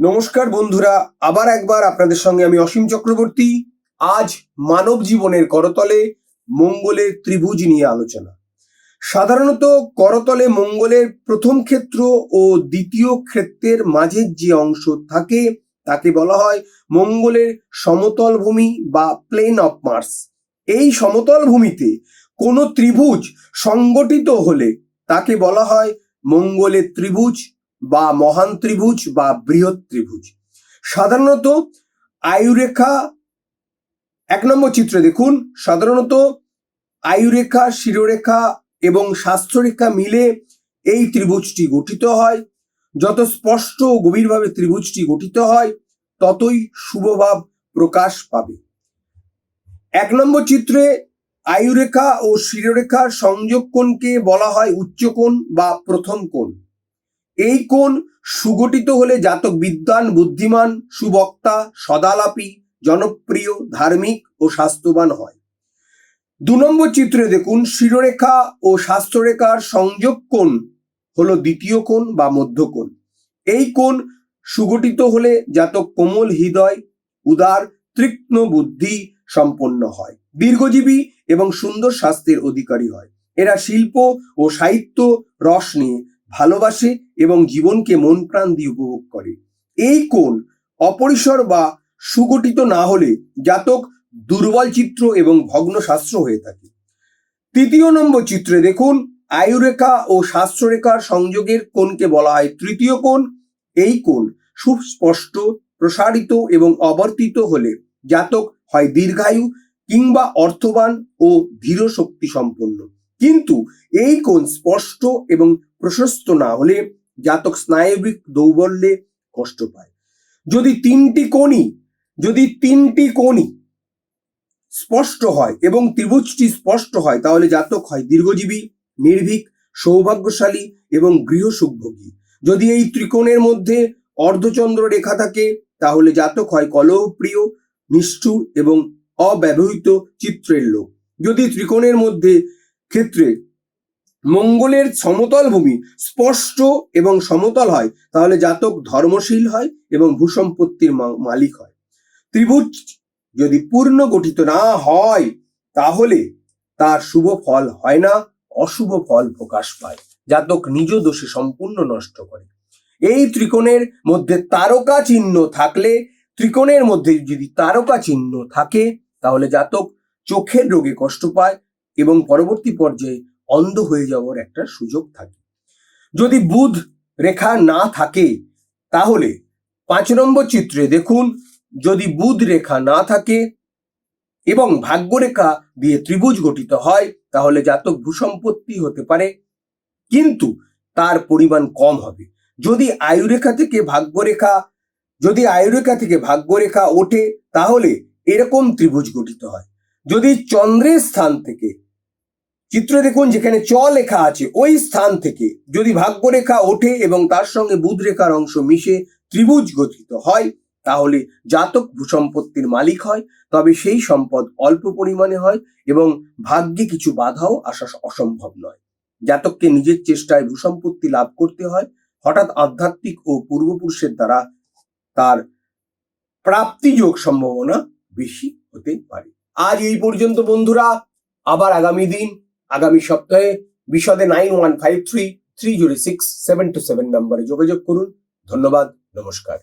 নমস্কার বন্ধুরা, আবার একবার আপনাদের সঙ্গে আমি অসীম চক্রবর্তী। আজ মানব জীবনের করতলে মঙ্গলের ত্রিভুজ নিয়ে আলোচনা। সাধারণত করতলে মঙ্গলের প্রথম ক্ষেত্র ও দ্বিতীয় ক্ষেত্রের মাঝের যে অংশ থাকে তাকে বলা হয় মঙ্গলের সমতল ভূমি বা প্লেন অফ মার্স। এই সমতল ভূমিতে কোনো ত্রিভুজ সংগঠিত হলে তাকে বলা হয় মঙ্গলের ত্রিভুজ বা মহান ত্রিভুজ বা বৃহৎ ত্রিভুজ। সাধারণত আয়ুরেখা, 1 নম্বর চিত্রে দেখুন, সাধারণত আয়ুরেখা, শিরোরেখা এবং শাস্ত্ররেখা মিলে এই ত্রিভুজটি গঠিত হয়। যত স্পষ্ট ও গভীরভাবে ত্রিভুজটি গঠিত হয় ততই শুভভাব প্রকাশ পাবে। 1 নম্বর চিত্রে আয়ুরেখা ও শিরোরেখার সংযোগ কোণকে বলা হয় উচ্চকোণ বা প্রথম কোণ। এই কোণ সুগঠিত হলে জাতক বিদ্বান, বুদ্ধিমান, সুবক্তা, সদালাপী, জনপ্রিয়, ধার্মিক ও স্বাস্থ্যবান হয়। 2 নম্বর চিত্রে দেখুন, শিরোরেখা ও শাস্ত্ররেখার সংযোগ কোণ হলো দ্বিতীয় কোণ বা মধ্যকোণ। এই কোণ সুগঠিত হলে জাতক কোমল হৃদয়, উদার, তীক্ষ্ণ বুদ্ধি সম্পন্ন হয়, দীর্ঘজীবী এবং সুন্দর স্বাস্থ্যের অধিকারী হয়। এরা শিল্প ও সাহিত্য রস নিয়ে ভালোবাসে এবং জীবনকে মন প্রাণ দিয়ে উপভোগ করে। এই কোণ অপরিসর বা সুগঠিত না হলে জাতক দুর্বল চিত্র এবং ভগ্ন শাস্ত্র হয়ে থাকে। 3 নম্বর চিত্রে দেখুন, আয়ুরেখা ও শাস্ত্ররেখার সংযোগের কোণকে বলা হয় তৃতীয় কোণ। এই কোণ সুস্পষ্ট, প্রসারিত এবং অবর্তিত হলে জাতক হয় দীর্ঘায়ু কিংবা অর্থবান ও ধীর শক্তি সম্পন্ন। কিন্তু এই কোণ স্পষ্ট এবং প্রশস্ত না হলে জাতক স্নায়বিক দৌর্বল্যে কষ্ট পায়। যদি তিনটি কোণই স্পষ্ট হয় এবং ত্রিভুজটি স্পষ্ট হয় তাহলে জাতক হয় দীর্ঘজীবী, নির্ভীক, সৌভাগ্যশালী এবং গৃহসুখভোগী। যদি এই ত্রিকোণের মধ্যে অর্ধচন্দ্র রেখা থাকে তাহলে জাতক হয় কলহপ্রিয়, নিষ্ঠুর এবং অব্যবহৃত চিত্রের লোক। যদি ত্রিকোণের মধ্যে ক্ষেত্রে মঙ্গলের সমতল ভূমি স্পষ্ট এবং সমতল হয় তাহলে জাতক ধর্মশীল হয় এবং ভূসম্পত্তির মালিক হয়। ত্রিভুজ যদি পূর্ণ গঠিত না হয় তাহলে তার শুভ ফল হয় না, অশুভ ফল প্রকাশ পায়। জাতক নিজ দোষে সম্পূর্ণ নষ্ট করে। এই ত্রিকোণের মধ্যে তারকা চিহ্ন থাকলে, ত্রিকোণের মধ্যে যদি তারকা চিহ্ন থাকে তাহলে জাতক চোখের রোগে কষ্ট পায় এবং পরবর্তী পর্যায়ে অন্ধ হয়ে যাওয়ার একটা সুযোগ থাকে। যদি বুধ রেখা না থাকে তাহলে 5 নম্বর চিত্রে দেখুন, যদি বুধ রেখা না থাকে এবং ভাগ্যরেখা দিয়ে ত্রিভুজ গঠিত হয় তাহলে জাতক ভূসম্পত্তি হতে পারে, কিন্তু তার পরিমাণ কম হবে। যদি আয়ুরেখা থেকে ভাগ্যরেখা ওঠে তাহলে এরকম ত্রিভুজ গঠিত হয়। যদি চন্দ্রের স্থান থেকে, চিত্র দেখুন যেখানে চ লেখা আছে ওই স্থান থেকে যদি ভাগ্যরেখা ওঠে এবং তার সঙ্গে বুধ রেখার অংশ মিশে ত্রিভুজ গঠিত হয় তাহলে জাতক ভূসম্পত্তির মালিক হয়, তবে সেই সম্পদ অল্প পরিমাণে হয় এবং ভাগ্যে কিছু বাধাও আসা অসম্ভব নয়। জাতককে নিজের চেষ্টায় ভূসম্পত্তি লাভ করতে হয়। হঠাৎ আধ্যাত্মিক ও পূর্বপুরুষের দ্বারা তার প্রাপ্তিযোগ সম্ভাবনা বেশি হতে পারে। আজ এই পর্যন্ত বন্ধুরা, আবার আগামী সপ্তাহে বিশদে 9153306727 নম্বরে যোগাযোগ করুন। ধন্যবাদ, নমস্কার।